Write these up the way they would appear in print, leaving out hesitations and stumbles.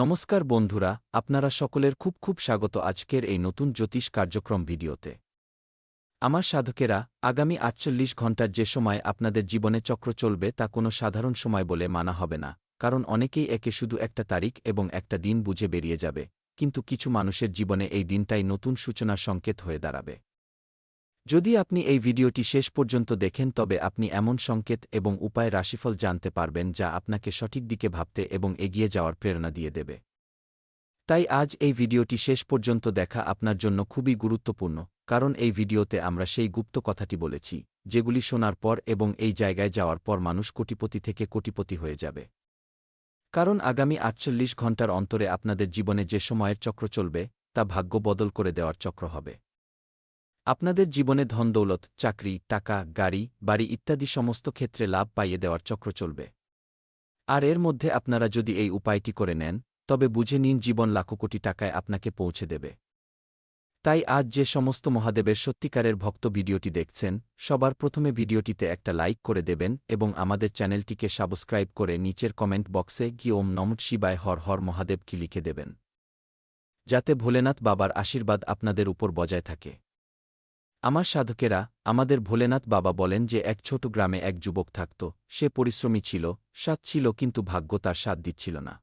নমস্কার বন্ধুরা, আপনারা সকলের খুব স্বাগত আজকের এই নতুন জ্যোতিষ কার্যক্রম ভিডিওতে। আমার সাধকেরা, আগামী ৪৮ ঘণ্টার যে সময় আপনাদের জীবনে চক্র চলবে তা কোনো সাধারণ সময় বলে মানা হবে না, কারণ অনেকেই একে শুধু একটা তারিখ এবং একটা দিন বুঝে বেরিয়ে যাবে, কিন্তু কিছু মানুষের জীবনে এই দিনটাই নতুন সূচনার সংকেত হয়ে দাঁড়াবে। যদি আপনি এই ভিডিওটি শেষ পর্যন্ত দেখেন তবে আপনি এমন সংকেত এবং উপায় রাশিফল জানতে পারবেন যা আপনাকে সঠিক দিকে ভাবতে এবং এগিয়ে যাওয়ার প্রেরণা দিয়ে দেবে। তাই আজ এই ভিডিওটি শেষ পর্যন্ত দেখা আপনার জন্য খুবই গুরুত্বপূর্ণ, কারণ এই ভিডিওতে আমরা সেই গুপ্ত কথাটি বলেছি, যেগুলি শোনার পর এবং এই জায়গায় যাওয়ার পর মানুষ কোটিপতি থেকে কোটিপতি হয়ে যাবে। কারণ আগামী ৪৮ ঘণ্টার অন্তরে আপনাদের জীবনে যে সময়ের চক্র চলবে তা ভাগ্য বদল করে দেওয়ার চক্র হবে। আপনাদের জীবনে ধনদৌলত, চাকরি, টাকা, গাড়ি, বাড়ি ইত্যাদি সমস্ত ক্ষেত্রে লাভ পাইয়ে দেওয়ার চক্র চলবে। আর এর মধ্যে আপনারা যদি এই উপায়টি করে নেন, তবে বুঝে নিন জীবন লাখো কোটি টাকায় আপনাকে পৌঁছে দেবে। তাই আজ যে সমস্ত মহাদেবের সত্যিকারের ভক্ত ভিডিওটি দেখছেন, সবার প্রথমে ভিডিওটিতে একটা লাইক করে দেবেন এবং আমাদের চ্যানেলটিকে সাবস্ক্রাইব করে নিচের কমেন্ট বক্সে গিয়ে ওম নমঃ শিবায় হর হর মহাদেব কি লিখে দেবেন, যাতে ভোলেনাথ বাবার আশীর্বাদ আপনাদের উপর বজায় থাকে। আমার সাধকেরা, আমাদের ভোলেনাথ বাবা বলেন যে এক ছোট গ্রামে এক যুবক থাকত। সে পরিশ্রমী ছিল, সৎ ছিল, কিন্তু ভাগ্য তার সাথ দিচ্ছিল না।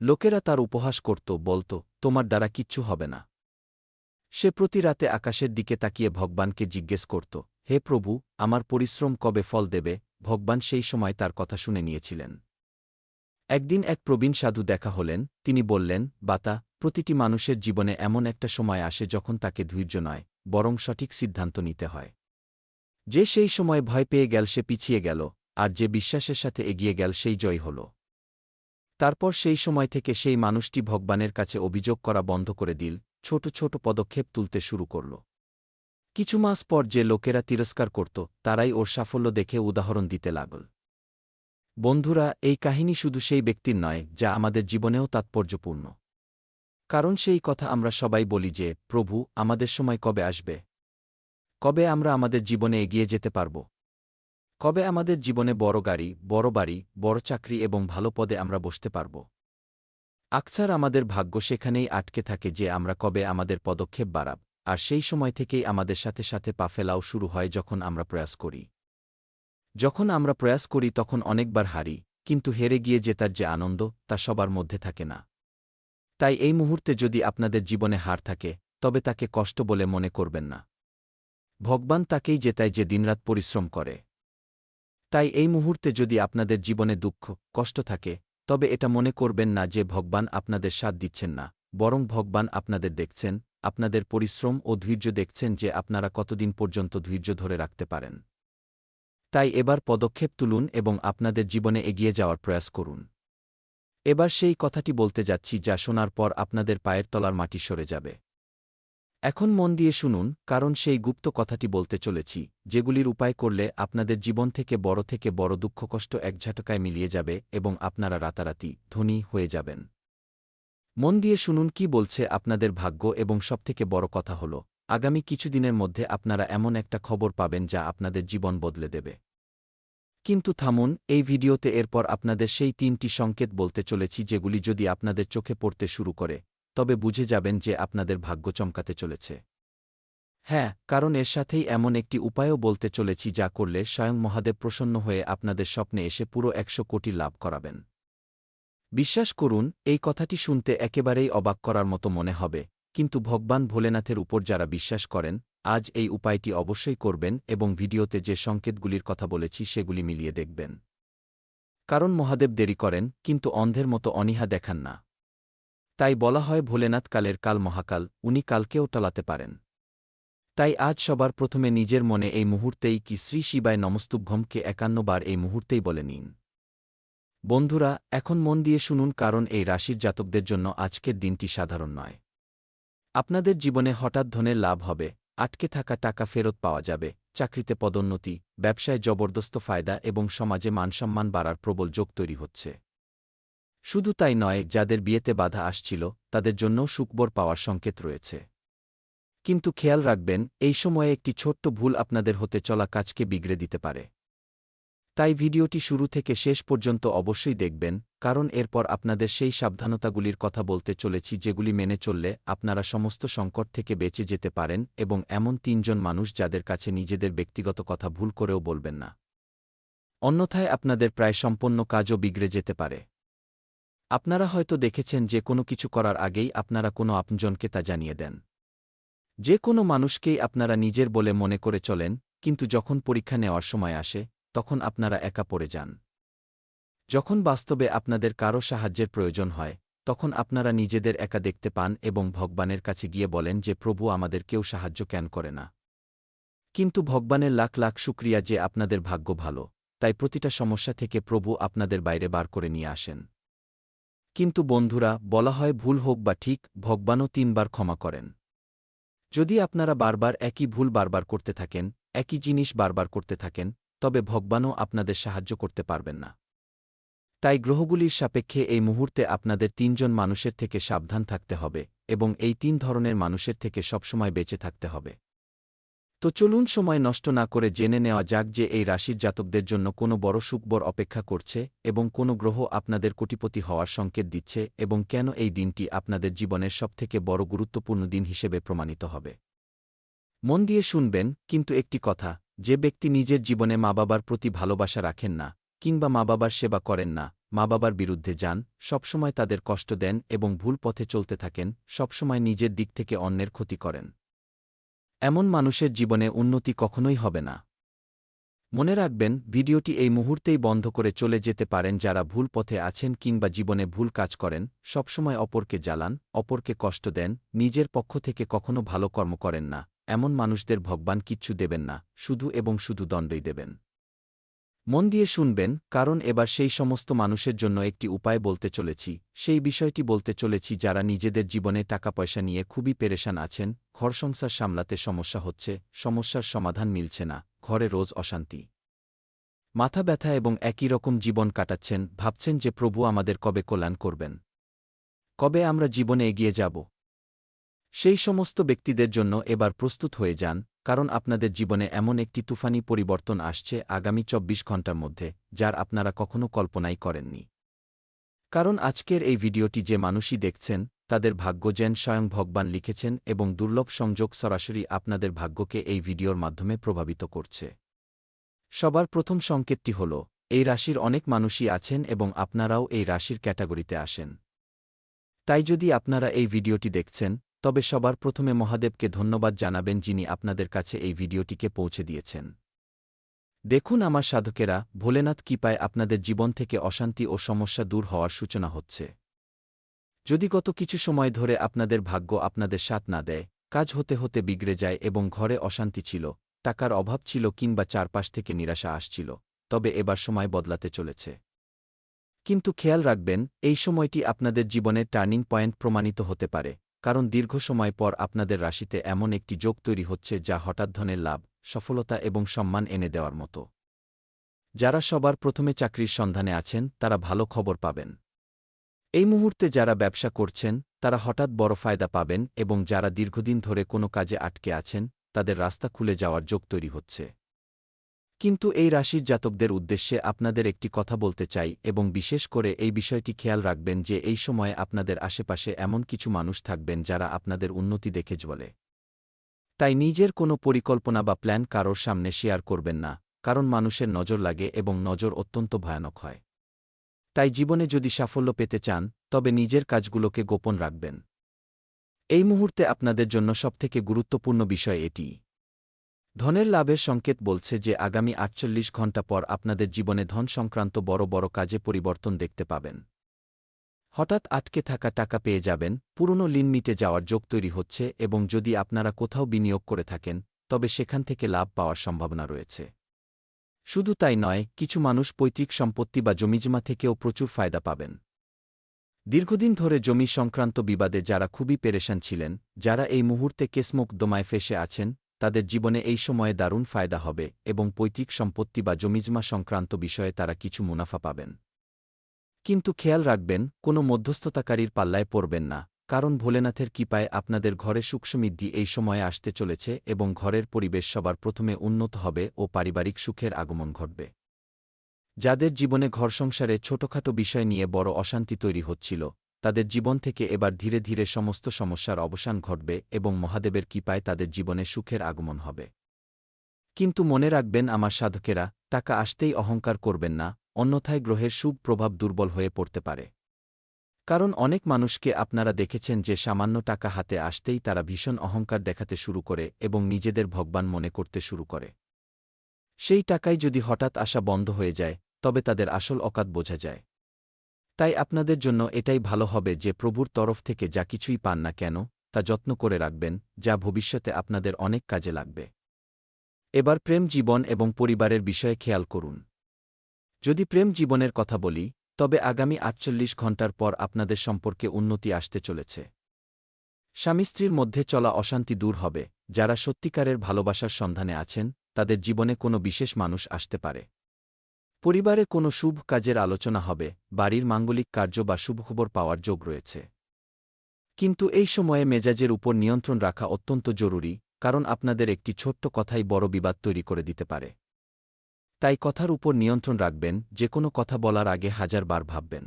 লোকেরা তার উপহাস করত, বলত, তোমার দ্বারা কিচ্ছু হবে না। সে প্রতি রাতে আকাশের দিকে তাকিয়ে ভগবানকে জিজ্ঞেস করত, হে প্রভু, আমার পরিশ্রম কবে ফল দেবে? ভগবান সেই সময় তার কথা শুনে নিয়েছিলেন। একদিন এক প্রবীণ সাধু দেখা হলেন। তিনি বললেন, বাতা, প্রতিটি মানুষের জীবনে এমন একটা সময় আসে যখন তাকে ধৈর্য নয়, বরং সঠিক সিদ্ধান্ত নিতে হয়। যে সেই সময় ভয় পেয়ে গেল সে পিছিয়ে গেল, আর যে বিশ্বাসের সাথে এগিয়ে গেল সেই জয় হল। তারপর সেই সময় থেকে সেই মানুষটি ভগবানের কাছে অভিযোগ করা বন্ধ করে দিল, ছোট ছোট পদক্ষেপ তুলতে শুরু করল। কিছু মাস পর যে লোকেরা তিরস্কার করত, তারাই ওর সাফল্য দেখে উদাহরণ দিতে লাগল। বন্ধুরা, এই কাহিনী শুধু সেই ব্যক্তির নয়, যা আমাদের জীবনেও তাৎপর্যপূর্ণ। কারণ সেই কথা আমরা সবাই বলি যে, প্রভু, আমাদের সময় কবে আসবে? কবে আমরা আমাদের জীবনে এগিয়ে যেতে পারব? কবে আমাদের জীবনে বড় গাড়ি, বড় বাড়ি, বড় চাকরি এবং ভালো পদে আমরা বসতে পারব? আকছার আমাদের ভাগ্য সেখানেই আটকে থাকে যে আমরা কবে আমাদের পদক্ষেপ বাড়াব, আর সেই সময় থেকেই আমাদের সাথে সাথে পা ফেলাও শুরু হয় যখন আমরা প্রয়াস করি। যখন আমরা প্রয়াস করি তখন অনেকবার হারি, কিন্তু হেরে গিয়ে জেতার যে আনন্দ, তা সবার মধ্যে থাকে না। তাই এই মুহূর্তে যদি আপনাদের জীবনে হার থাকে, তবে তাকে কষ্ট বলে মনে করবেন না। ভগবান তাকেই জেতায় যে দিনরাত পরিশ্রম করে। তাই এই মুহূর্তে যদি আপনাদের জীবনে দুঃখ, কষ্ট থাকে, তবে এটা মনে করবেন না যে ভগবান আপনাদের সাথ দিচ্ছেন না, বরং ভগবান আপনাদের দেখছেন, আপনাদের পরিশ্রম ও ধৈর্য দেখছেন যে আপনারা কতদিন পর্যন্ত ধৈর্য ধরে রাখতে পারেন। তাই এবার পদক্ষেপ তুলুন এবং আপনাদের জীবনে এগিয়ে যাওয়ার প্রয়াস করুন। এবার সেই কথাটি বলতে যাচ্ছি যা শোনার পর আপনাদের পায়ের তলার মাটি সরে যাবে। এখন মন দিয়ে শুনুন, কারণ সেই গুপ্ত কথাটি বলতে চলেছি, যেগুলির উপায় করলে আপনাদের জীবন থেকে বড় দুঃখকষ্ট এক ঝাটকায় মিলিয়ে যাবে এবং আপনারা রাতারাতি ধনী হয়ে যাবেন। মন দিয়ে শুনুন কি বলছে আপনাদের ভাগ্য, এবং সবথেকে বড় কথা হল, আগামী কিছুদিনের মধ্যে আপনারা এমন একটা খবর পাবেন যা আপনাদের জীবন বদলে দেবে। কিন্তু থামুন, এই ভিডিওতে এরপর আপনাদের সেই ৩টি সংকেত বলতে চলেছি যেগুলি যদি আপনাদের চোখে পড়তে শুরু করে, তবে বুঝে যাবেন যে আপনাদের ভাগ্য চমকাতে চলেছে। হ্যাঁ, কারণ এর সাথেই এমন একটি উপায়ও বলতে চলেছি যা করলে স্বয়ং মহাদেব প্রসন্ন হয়ে আপনাদের স্বপ্নে এসে পুরো ১০০ কোটি লাভ করাবেন। বিশ্বাস করুন, এই কথাটি শুনতে একেবারেই অবাক করার মতো মনে হবে, কিন্তু ভগবান ভোলেনাথের উপর যারা বিশ্বাস করেন, আজ এই উপায়টি অবশ্যই করবেন এবং ভিডিওতে যে সংকেতগুলির কথা বলেছি সেগুলি মিলিয়ে দেখবেন। কারণ মহাদেব দেরি করেন, কিন্তু অন্ধের মতো অনীহা দেখান না। তাই বলা হয় ভোলেনাথ কালের কাল মহাকাল, উনি কালকেও টলাতে পারেন। তাই আজ সবার প্রথমে নিজের মনে এই মুহূর্তেই কি শ্রী শিবায় নমস্তুভ্যমকে ৫১ বার এই মুহূর্তেই বলে নিন। বন্ধুরা, এখন মন দিয়ে শুনুন, কারণ এই রাশির জাতকদের জন্য আজকের দিনটি সাধারণ নয়। আপনাদের জীবনে হঠাৎ ধনের লাভ হবে, আটকে থাকা টাকা ফেরত পাওয়া যাবে, চাকরিতে পদোন্নতি, ব্যবসায় জবরদস্ত ফায়দা এবং সমাজে মানসম্মান বাড়ার প্রবল যোগ তৈরি হচ্ছে। শুধু তাই নয়, যাদের বিয়েতে বাধা আসছিল, তাদের জন্যও সুখবর পাওয়ার সংকেত রয়েছে। কিন্তু খেয়াল রাখবেন, এই সময়ে একটি ছোট্ট ভুল আপনাদের হতে চলা কাজকে বিগড়ে দিতে পারে। তাই ভিডিওটি শুরু থেকে শেষ পর্যন্ত অবশ্যই দেখবেন, কারণ এরপর আপনাদের সেই সাবধানতাগুলির কথা বলতে চলেছি যেগুলি মেনে চললে আপনারা সমস্ত সংকট থেকে বেঁচে যেতে পারেন এবং এমন ৩ জন মানুষ যাদের কাছে নিজেদের ব্যক্তিগত কথা ভুল করেও বলবেন না। অন্যথায় আপনাদের প্রায় সম্পন্ন কাজও বিগড়ে যেতে পারে। আপনারা হয়তো দেখেছেন যে কোনো কিছু করার আগেই আপনারা কোনো আপনজনকে তা জানিয়ে দেন। যে কোনো মানুষকেই আপনারা নিজের বলে মনে করে চলেন, কিন্তু যখন পরীক্ষা নেওয়ার সময় আসে, তখন আপনারা একা পড়ে যান। যখন বাস্তবে আপনাদের কারও সাহায্যের প্রয়োজন হয়, তখন আপনারা নিজেদের একা দেখতে পান এবং ভগবানের কাছে গিয়ে বলেন যে প্রভু আমাদের কেউ সাহায্য কেন করে না। কিন্তু ভগবানের লাখ লাখ শুকরিয়া যে আপনাদের ভাগ্য ভালো, তাই প্রতিটা সমস্যা থেকে প্রভু আপনাদের বাইরে বার করে নিয়ে আসেন। কিন্তু বন্ধুরা, বলা হয় ভুল হোক বা ঠিক, ভগবানও ৩ বার ক্ষমা করেন। যদি আপনারা বারবার একই ভুল বারবার করতে থাকেন, একই জিনিস বারবার করতে থাকেন, তবে ভগবানও আপনাদের সাহায্য করতে পারবেন না। তাই গ্রহগুলির সাপেক্ষে এই মুহূর্তে আপনাদের ৩ জন মানুষের থেকে সাবধান থাকতে হবে এবং এই ৩ ধরনের মানুষের থেকে সবসময় বেঁচে থাকতে হবে। তো চলুন সময় নষ্ট না করে জেনে নেওয়া যাক যে এই রাশির জাতকদের জন্য কোনো বড় সুখবর অপেক্ষা করছে এবং কোনো গ্রহ আপনাদের কোটিপতি হওয়ার সংকেত দিচ্ছে এবং কেন এই দিনটি আপনাদের জীবনের সবথেকে বড় গুরুত্বপূর্ণ দিন হিসেবে প্রমাণিত হবে। মন দিয়ে শুনবেন, কিন্তু একটি কথা, যে ব্যক্তি নিজের জীবনে মা-বাবার প্রতি ভালোবাসা রাখেন না, কিংবা মা-বাবার সেবা করেন না, মা-বাবার বিরুদ্ধে যান, সবসময় তাদের কষ্ট দেন এবং ভুল পথে চলতে থাকেন, সবসময় নিজের দিক থেকে অন্যের ক্ষতি করেন, এমন মানুষের জীবনে উন্নতি কখনোই হবে না। মনে রাখবেন, ভিডিওটি এই মুহূর্তেই বন্ধ করে চলে যেতে পারেন যারা ভুল পথে আছেন কিংবা জীবনে ভুল কাজ করেন, সবসময় অপরকে জ্বালান, অপরকে কষ্ট দেন, নিজের পক্ষ থেকে কখনো ভালো কর্ম করেন না, এমন মানুষদের ভগবান কিচ্ছু দেবেন না, শুধু এবং শুধু দণ্ডই দেবেন। মন দিয়ে শুনবেন, কারণ এবার সেই সমস্ত মানুষের জন্য একটি উপায় বলতে চলেছি, সেই বিষয়টি বলতে চলেছি যারা নিজেদের জীবনে টাকা পয়সা নিয়ে খুবই পেরেশান আছেন, ঘর সংসার সামলাতে সমস্যা হচ্ছে, সমস্যার সমাধান মিলছে না, ঘরে রোজ অশান্তি, মাথা ব্যথা এবং একই রকম জীবন কাটাচ্ছেন, ভাবছেন যে প্রভু আমাদের কবে কল্যাণ করবেন, কবে আমরা জীবনে এগিয়ে যাব। সেই সমস্ত ব্যক্তিদের জন্য এবার প্রস্তুত হয়ে যান, কারণ আপনাদের জীবনে এমন একটি তুফানি পরিবর্তন আসছে আগামী ২৪ ঘণ্টার মধ্যে, যার আপনারা কখনো কল্পনাই করেননি। কারণ আজকের এই ভিডিওটি যে মানুষই দেখছেন, তাদের ভাগ্য যেন স্বয়ং ভগবান লিখেছেন এবং দুর্লভ সংযোগ সরাসরি আপনাদের ভাগ্যকে এই ভিডিওর মাধ্যমে প্রভাবিত করছে। সবার প্রথম সংকেতটি হল, এই রাশির অনেক মানুষই আছেন এবং আপনারাও এই রাশির ক্যাটাগরিতে আসেন। তাই যদি আপনারা এই ভিডিওটি দেখছেন, তবে সবার প্রথমে মহাদেবকে ধন্যবাদ জানাবেন যিনি আপনাদের কাছে এই ভিডিওটিকে পৌঁছে দিয়েছেন। দেখুন আমার সাধকেরা, ভোলেনাথ কৃপায় আপনাদের জীবন থেকে অশান্তি ও সমস্যা দূর হওয়ার সূচনা হচ্ছে। যদি গত কিছু সময় ধরে আপনাদের ভাগ্য আপনাদের সাথ না দেয়, কাজ হতে হতে বিগড়ে যায় এবং ঘরে অশান্তি ছিল, টাকার অভাব ছিল কিংবা চারপাশ থেকে নিরাশা আসছিল, তবে এবার সময় বদলাতে চলেছে। কিন্তু খেয়াল রাখবেন, এই সময়টি আপনাদের জীবনের টার্নিং পয়েন্ট প্রমাণিত হতে পারে, কারণ দীর্ঘ সময় পর আপনাদের রাশিতে এমন একটি যোগ তৈরি হচ্ছে যা হঠাৎ ধনের লাভ, সফলতা এবং সম্মান এনে দেওয়ার মতো। যারা সবার প্রথমে চাকরির সন্ধানে আছেন তারা ভালো খবর পাবেন। এই মুহূর্তে যারা ব্যবসা করছেন তারা হঠাৎ বড় ফায়দা পাবেন এবং যারা দীর্ঘদিন ধরে কোনো কাজে আটকে আছেন তাদের রাস্তা খুলে যাওয়ার যোগ তৈরি হচ্ছে। কিন্তু এই রাশির জাতকদের উদ্দেশ্যে আপনাদের একটি কথা বলতে চাই এবং বিশেষ করে এই বিষয়টি খেয়াল রাখবেন যে এই সময়ে আপনাদের আশেপাশে এমন কিছু মানুষ থাকবেন যারা আপনাদের উন্নতি দেখে জ্বলে। তাই নিজের কোনো পরিকল্পনা বা প্ল্যান কারোর সামনে শেয়ার করবেন না, কারণ মানুষের নজর লাগে এবং নজর অত্যন্ত ভয়ানক হয়। তাই জীবনে যদি সাফল্য পেতে চান, তবে নিজের কাজগুলোকে গোপন রাখবেন। এই মুহূর্তে আপনাদের জন্য সবথেকে গুরুত্বপূর্ণ বিষয় এটিই। ধনের লাভের সংকেত বলছে যে আগামী ৪৮ ঘণ্টা পর আপনাদের জীবনে ধন সংক্রান্ত বড় বড় কাজে পরিবর্তন দেখতে পাবেন। হঠাৎ আটকে থাকা টাকা পেয়ে যাবেন, পুরনো ঋণ মিটে যাওয়ার যোগ তৈরি হচ্ছে এবং যদি আপনারা কোথাও বিনিয়োগ করে থাকেন, তবে সেখান থেকে লাভ পাওয়ার সম্ভাবনা রয়েছে। শুধু তাই নয়, কিছু মানুষ পৈতৃক সম্পত্তি বা জমিজমা থেকেও প্রচুর ফায়দা পাবেন। দীর্ঘদিন ধরে জমি সংক্রান্ত বিবাদে যারা খুবই পেরেশান ছিলেন, যারা এই মুহূর্তে কেসমুকদ্দমায় ফেঁসে আছেন, তাদের জীবনে এই সময়ে দারুণ ফায়দা হবে এবং পৈতৃক সম্পত্তি বা জমিজমা সংক্রান্ত বিষয়ে তারা কিছু মুনাফা পাবেন। কিন্তু খেয়াল রাখবেন, কোনো মধ্যস্থতাকারীর পাল্লায় পড়বেন না, কারণ ভোলেনাথের কৃপায় আপনাদের ঘরে সুখসমৃদ্ধি এই সময়ে আসতে চলেছে এবং ঘরের পরিবেশ সবার প্রথমে উন্নত হবে ও পারিবারিক সুখের আগমন ঘটবে। যাদের জীবনে ঘর সংসারে ছোটখাটো বিষয় নিয়ে বড় অশান্তি তৈরি হচ্ছিল, তাদের জীবন থেকে এবার ধীরে ধীরে সমস্ত সমস্যার অবসান ঘটবে এবং মহাদেবের কৃপায় তাদের জীবনে সুখের আগমন হবে। কিন্তু মনে রাখবেন আমার সাধকেরা, টাকা আসতেই অহংকার করবেন না, অন্যথায় গ্রহের শুভ প্রভাব দুর্বল হয়ে পড়তে পারে। কারণ অনেক মানুষকে আপনারা দেখেছেন যে সামান্য টাকা হাতে আসতেই তারা ভীষণ অহংকার দেখাতে শুরু করে এবং নিজেদের ভগবান মনে করতে শুরু করে। সেই টাকাই যদি হঠাৎ আসা বন্ধ হয়ে যায়, তবে তাদের আসল অকাত বোঝা যায়। তাই আপনাদের জন্য এটাই ভালো হবে যে প্রভুর তরফ থেকে যা কিছুই পান না কেন, তা যত্ন করে রাখবেন, যা ভবিষ্যতে আপনাদের অনেক কাজে লাগবে। এবার প্রেম জীবন এবং পরিবারের বিষয়ে খেয়াল করুন। যদি প্রেম জীবনের কথা বলি, তবে আগামী ৪৮ ঘণ্টার পর আপনাদের সম্পর্কে উন্নতি আসতে চলেছে। স্বামী স্ত্রীর মধ্যে চলা অশান্তি দূর হবে। যারা সত্যিকারের ভালোবাসার সন্ধানে আছেন, তাদের জীবনে কোনো বিশেষ মানুষ আসতে পারে। পরিবারে কোনো শুভ কাজের আলোচনা হবে, বাড়ির মাঙ্গলিক কার্য বা শুভখবর পাওয়ার যোগ রয়েছে। কিন্তু এই সময়ে মেজাজের উপর নিয়ন্ত্রণ রাখা অত্যন্ত জরুরি, কারণ আপনাদের একটি ছোট্ট কথাই বড় বিবাদ তৈরি করে দিতে পারে। তাই কথার উপর নিয়ন্ত্রণ রাখবেন, যে কোনো কথা বলার আগে ১০০০ বার ভাববেন।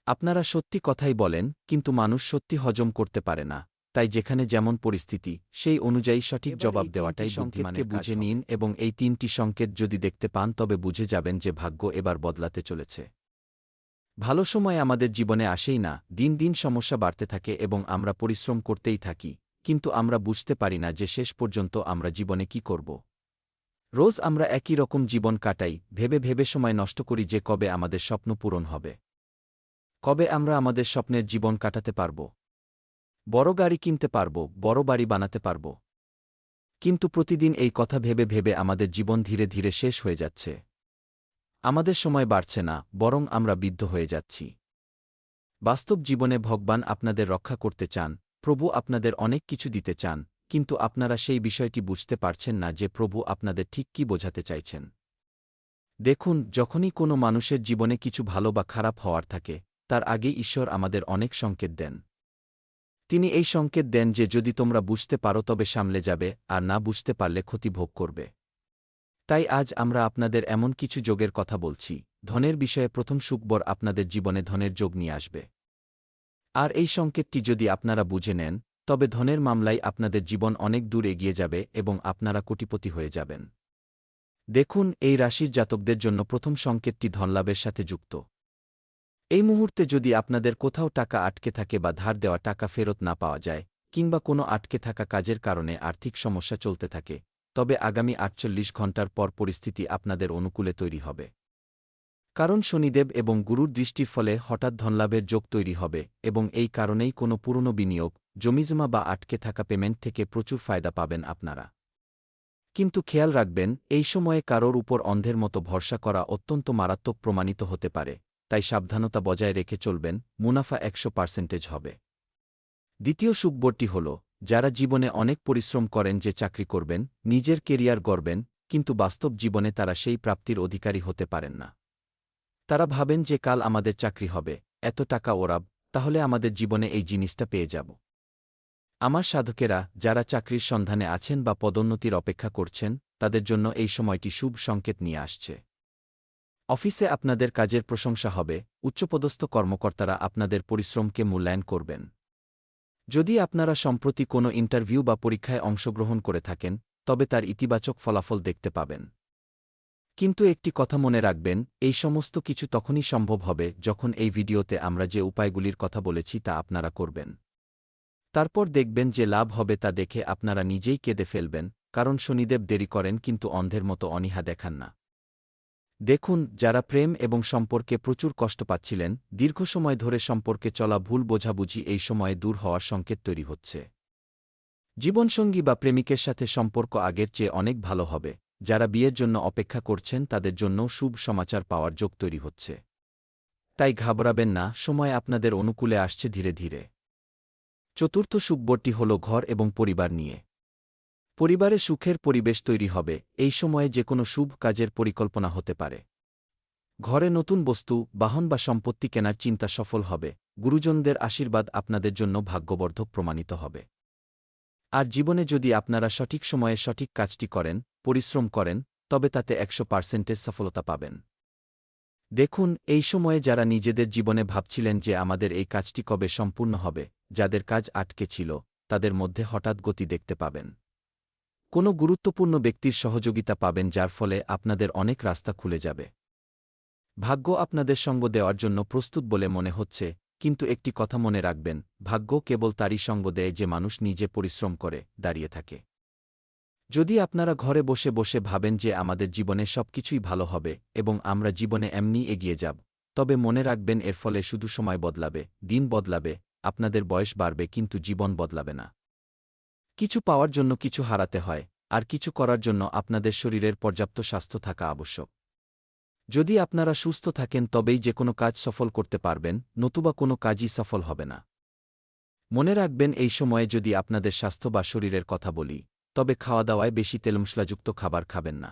আপনারা সত্যি কথাই বলেন, কিন্তু মানুষ সত্যি হজম করতে পারে না। তাই যেখানে যেমন পরিস্থিতি, সেই অনুযায়ী সঠিক জবাব দেওয়াটাই বুদ্ধিমানকে বুঝে নিন এবং এই ৩টি সংকেত যদি দেখতে পান তবে বুঝে যাবেন যে ভাগ্য এবার বদলাতে চলেছে। ভালো সময় আমাদের জীবনে আসেই না, দিন দিন সমস্যা বাড়তে থাকে এবং আমরা পরিশ্রম করতেই থাকি, কিন্তু আমরা বুঝতে পারি না যে শেষ পর্যন্ত আমরা জীবনে কি করব। রোজ আমরা একই রকম জীবন কাটাই, ভেবে ভেবে সময় নষ্ট করি যে কবে আমাদের স্বপ্ন পূরণ হবে, কবে আমরা আমাদের স্বপ্নের জীবন কাটাতে পারব, বড় গাড়ি কিনতে পারব, বড় বাড়ি বানাতে পারব। কিন্তু প্রতিদিন এই কথা ভেবে ভেবে আমাদের জীবন ধীরে ধীরে শেষ হয়ে যাচ্ছে। আমাদের সময় বাড়ছে না, বরং আমরা বিদ্ধ হয়ে যাচ্ছি। বাস্তব জীবনে ভগবান আপনাদের রক্ষা করতে চান, প্রভু আপনাদের অনেক কিছু দিতে চান, কিন্তু আপনারা সেই বিষয়টি বুঝতে পারছেন না যে প্রভু আপনাদের ঠিক কী বোঝাতে চাইছেন। দেখুন, যখনই কোনো মানুষের জীবনে কিছু ভালো বা খারাপ হওয়ার থাকে, তার আগেই ঈশ্বর আমাদের অনেক সংকেত দেন। তিনি এই সংকেত দেন যে যদি তোমরা বুঝতে পারো তবে সামলে যাবে, আর না বুঝতে পারলে ক্ষতি ভোগ করবে। তাই আজ আমরা আপনাদের এমন কিছু যোগের কথা বলছি। ধনের বিষয়ে প্রথম সুখবর আপনাদের জীবনে ধনের যোগ নিয়ে আসবে। আর এই সংকেতটি যদি আপনারা বুঝে নেন, তবে ধনের মামলায় আপনাদের জীবন অনেক দূর এগিয়ে যাবে এবং আপনারা কোটিপতি হয়ে যাবেন। দেখুন, এই রাশির জাতকদের জন্য প্রথম সংকেতটি ধনলাভের সাথে যুক্ত। এই মুহূর্তে যদি আপনাদের কোথাও টাকা আটকে থাকে বা ধার দেওয়া টাকা ফেরত না পাওয়া যায়, কিংবা কোনো আটকে থাকা কাজের কারণে আর্থিক সমস্যা চলতে থাকে, তবে আগামী ৪৮ ঘণ্টার পর পরিস্থিতি আপনাদের অনুকূলে তৈরি হবে। কারণ শনিদেব এবং গুরুর দৃষ্টির ফলে হঠাৎ ধনলাভের যোগ তৈরি হবে এবং এই কারণেই কোনো পুরনো বিনিয়োগ, জমিজমা বা আটকে থাকা পেমেন্ট থেকে প্রচুর ফায়দা পাবেন আপনারা। কিন্তু খেয়াল রাখবেন, এই সময়ে কারোর উপর অন্ধের মতো ভরসা করা অত্যন্ত মারাত্মক প্রমাণিত হতে পারে, তাই সাবধানতা বজায় রেখে চলবেন। মুনাফা ১০০% হবে। দ্বিতীয় সুখবরটি হল, যারা জীবনে অনেক পরিশ্রম করেন যে চাকরি করবেন, নিজের কেরিয়ার গড়বেন, কিন্তু বাস্তব জীবনে তারা সেই প্রাপ্তির অধিকারী হতে পারেন না। তারা ভাবেন যে কাল আমাদের চাকরি হবে, এত টাকা ওরাব, তাহলে আমাদের জীবনে এই জিনিসটা পেয়ে যাব। আমার সাধকেরা, যারা চাকরির সন্ধানে আছেন বা পদোন্নতির অপেক্ষা করছেন, তাদের জন্য এই সময়টি শুভ সংকেত নিয়ে আসছে। অফিসে আপনাদের কাজের প্রশংসা হবে, উচ্চপদস্থ কর্মকর্তারা আপনাদের পরিশ্রমকে মূল্যায়ন করবেন। যদি আপনারা সম্প্রতি কোনো ইন্টারভিউ বা পরীক্ষায় অংশগ্রহণ করে থাকেন, তবে তার ইতিবাচক ফলাফল দেখতে পাবেন। কিন্তু একটি কথা মনে রাখবেন, এই সমস্ত কিছু তখনই সম্ভব হবে যখন এই ভিডিওতে আমরা যে উপায়গুলির কথা বলেছি তা আপনারা করবেন। তারপর দেখবেন যে লাভ হবে তা দেখে আপনারা নিজেই কেঁদে ফেলবেন, কারণ শনিদেব দেরি করেন কিন্তু অন্ধের মতো অনীহা দেখান না। দেখুন, যারা প্রেম এবং সম্পর্কে প্রচুর কষ্ট পাচ্ছিলেন, দীর্ঘ সময় ধরে সম্পর্কে চলা ভুল বোঝাবুঝি এই সময়ে দূর হওয়ার সংকেত তৈরি হচ্ছে। জীবনসঙ্গী বা প্রেমিকের সাথে সম্পর্ক আগের চেয়ে অনেক ভালো হবে। যারা বিয়ের জন্য অপেক্ষা করছেন তাদের জন্যও শুভ সমাচার পাওয়ার যোগ তৈরি হচ্ছে। তাই ঘাবড়াবেন না, সময় আপনাদের অনুকূলে আসছে ধীরে ধীরে। চতুর্থ সুখবরটি হল ঘর এবং পরিবার নিয়ে। পরিবারে সুখের পরিবেশ তৈরি হবে, এই সময়ে যে কোনো শুভ কাজের পরিকল্পনা হতে পারে। ঘরে নতুন বস্তু, বাহন বা সম্পত্তি কেনার চিন্তা সফল হবে, গুরুজনদের আশীর্বাদ আপনাদের জন্য ভাগ্যবর্ধক প্রমাণিত হবে। আর জীবনে যদি আপনারা সঠিক সময়ে সঠিক কাজটি করেন, পরিশ্রম করেন, তবে তাতে ১০০% সফলতা পাবেন। দেখুন, এই সময়ে যারা নিজেদের জীবনে ভাবছিলেন যে আমাদের এই কাজটি কবে সম্পূর্ণ হবে, যাদের কাজ আটকে ছিল, তাদের মধ্যে হঠাৎ গতি দেখতে পাবেন। কোনো গুরুত্বপূর্ণ ব্যক্তির সহযোগিতা পাবেন যার ফলে আপনাদের অনেক রাস্তা খুলে যাবে। ভাগ্য আপনাদের সঙ্গ দেওয়ার জন্য প্রস্তুত বলে মনে হচ্ছে, কিন্তু একটি কথা মনে রাখবেন, ভাগ্য কেবল তারই সঙ্গ দেয় যে মানুষ নিজে পরিশ্রম করে দাঁড়িয়ে থাকে। যদি আপনারা ঘরে বসে বসে ভাবেন যে আমাদের জীবনে সবকিছুই ভালো হবে এবং আমরা জীবনে এমনি এগিয়ে যাব, তবে মনে রাখবেন এর ফলে শুধু সময় বদলাবে, দিন বদলাবে, আপনাদের বয়স বাড়বে কিন্তু জীবন বদলাবে না। কিছু পাওয়ার জন্য কিছু হারাতে হয়, আর কিছু করার জন্য আপনাদের শরীরের পর্যাপ্ত স্বাস্থ্য থাকা আবশ্যক। যদি আপনারা সুস্থ থাকেন তবেই যে কোনো কাজ সফল করতে পারবেন, নতুবা কোনো কাজই সফল হবে না। মনে রাখবেন এই সময়ে যদি আপনাদের স্বাস্থ্য বা শরীরের কথা বলি, তবে খাওয়া দাওয়ায় বেশি তেলমশলাযুক্ত খাবার খাবেন না।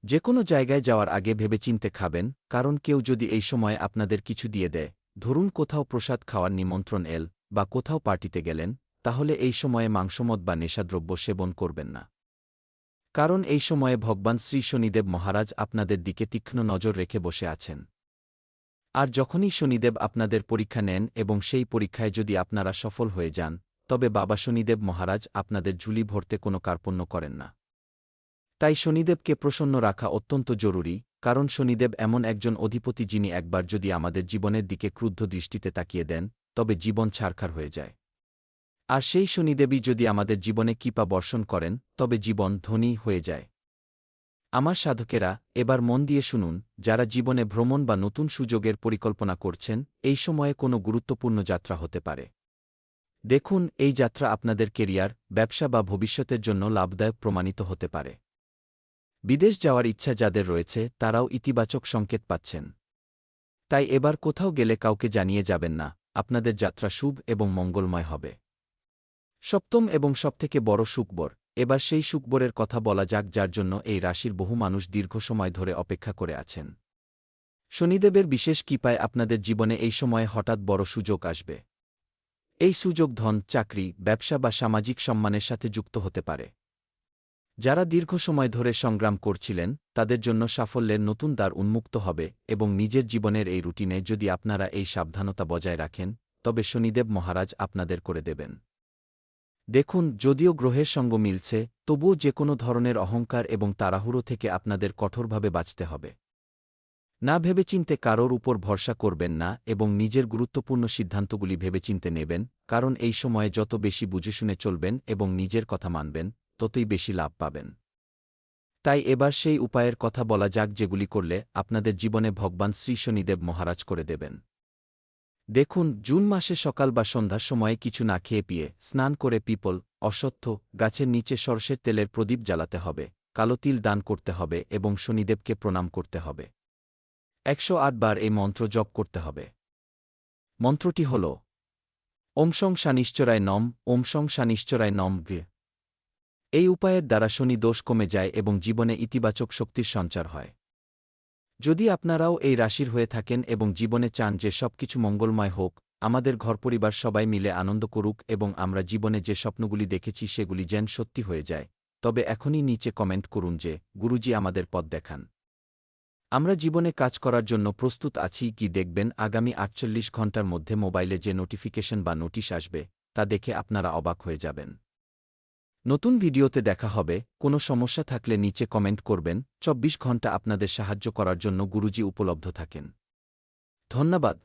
যে কোনো জায়গায় যাওয়ার আগে ভেবেচিন্তে খাবেন, কারণ কেউ যদি এই সময়ে আপনাদের কিছু দিয়ে দেয়, ধরুন কোথাও প্রসাদ খাওয়ার নিমন্ত্রণ এল, বা কোথাও পার্টিতে গেলেন, তাহলে এই সময়ে মাংসমদ বা নেশাদ্রব্য সেবন করবেন না। কারণ এই সময়ে ভগবান শ্রী শনিদেব মহারাজ আপনাদের দিকে তীক্ষ্ণ নজর রেখে বসে আছেন। আর যখনই শনিদেব আপনাদের পরীক্ষা নেন এবং সেই পরীক্ষায় যদি আপনারা সফল হয়ে যান, তবে বাবা শনিদেব মহারাজ আপনাদের ঝুলি ভরতে কোনো কার্পণ্য করেন না। তাই শনিদেবকে প্রসন্ন রাখা অত্যন্ত জরুরি, কারণ শনিদেব এমন একজন অধিপতি যিনি একবার যদি আমাদের জীবনের দিকে ক্রুদ্ধ দৃষ্টিতে তাকিয়ে দেন, তবে জীবন ছারখার হয়ে যায়। আর সেই শনিদেবই যদি আমাদের জীবনে কৃপা বর্ষণ করেন, তবে জীবন ধনী হয়ে যায়। আমার সাধকেরা, এবার মন দিয়ে শুনুন, যারা জীবনে ভ্রমণ বা নতুন সুযোগের পরিকল্পনা করছেন, এই সময়ে কোনো গুরুত্বপূর্ণ যাত্রা হতে পারে। দেখুন, এই যাত্রা আপনাদের কেরিয়ার, ব্যবসা বা ভবিষ্যতের জন্য লাভদায়ক প্রমাণিত হতে পারে। বিদেশ যাওয়ার ইচ্ছা যাদের রয়েছে তারাও ইতিবাচক সংকেত পাচ্ছেন। তাই এবার কোথাও গেলে কাউকে জানিয়ে যাবেন না, আপনাদের যাত্রা শুভ এবং মঙ্গলময় হবে। সপ্তম এবং সবথেকে বড় সুখবর, এবার সেই সুখবরের কথা বলা যাক যার জন্য এই রাশির বহু মানুষ দীর্ঘ সময় ধরে অপেক্ষা করে আছেন। শনিদেবের বিশেষ কৃপায় আপনাদের জীবনে এই সময়ে হঠাৎ বড় সুযোগ আসবে। এই সুযোগ ধন, চাকরি, ব্যবসা বা সামাজিক সম্মানের সাথে যুক্ত হতে পারে। যারা দীর্ঘ সময় ধরে সংগ্রাম করছিলেন, তাদের জন্য সাফল্যের নতুন দ্বার উন্মুক্ত হবে এবং নিজের জীবনের এই রুটিনে যদি আপনারা এই সাবধানতা বজায় রাখেন, তবে শনিদেব মহারাজ আপনাদের করে দেবেন। দেখুন, যদিও গ্রহের সঙ্গ মিলছে, তবুও যে কোনো ধরনের অহংকার এবং তাড়াহুড়ো থেকে আপনাদের কঠোরভাবে বাঁচতে হবে। না ভেবেচিন্তে কারোর উপর ভরসা করবেন না এবং নিজের গুরুত্বপূর্ণ সিদ্ধান্তগুলি ভেবেচিন্তে নেবেন, কারণ এই সময়ে যত বেশি বুঝেশুনে চলবেন এবং নিজের কথা মানবেন, ততই বেশি লাভ পাবেন। তাই এবার সেই উপায়ের কথা বলা যাক যেগুলি করলে আপনাদের জীবনে ভগবান শ্রী শনিদেব মহারাজ করে দেবেন। দেখুন, জুন মাসে সকাল বা সন্ধ্যার সময়ে কিছু না খেয়ে পিয়ে স্নান করে পিপল, অশ্বত্থ গাছের নিচে সরষের তেলের প্রদীপ জ্বালাতে হবে, কালো তিল দান করতে হবে এবং শনিদেবকে প্রণাম করতে হবে। 108 বার এই মন্ত্র জপ করতে হবে। মন্ত্রটি হল ওম শং শানিশ্চরায় নম, ওম শং শানিশ্চরায় নম গে। এই উপায়ের দ্বারা শনি দোষ কমে যায় এবং জীবনে ইতিবাচক শক্তির সঞ্চার হয়। যদি আপনারাও এই রাশির হয়ে থাকেন এবং জীবনে চান যে সবকিছু মঙ্গলময় হোক, আমাদের ঘরপরিবার সবাই মিলে আনন্দ করুক এবং আমরা জীবনে যে স্বপ্নগুলি দেখেছি সেগুলি যেন সত্যি হয়ে যায়, তবে এখনই নিচে কমেন্ট করুন যে গুরুজি আমাদের পথ দেখান। আমরা জীবনে কাজ করার জন্য প্রস্তুত আছি কি। দেখবেন আগামী 48 ঘণ্টার মধ্যে মোবাইলে যে নোটিফিকেশন বা নোটিশ আসবে, তা দেখে আপনারা অবাক হয়ে যাবেন। নতুন ভিডিওতে দেখা হবে। কোনো সমস্যা থাকলে নিচে কমেন্ট করবেন। 24 ঘণ্টা আপনাদের সাহায্য করার জন্য গুরুজি উপলব্ধ থাকেন। ধন্যবাদ।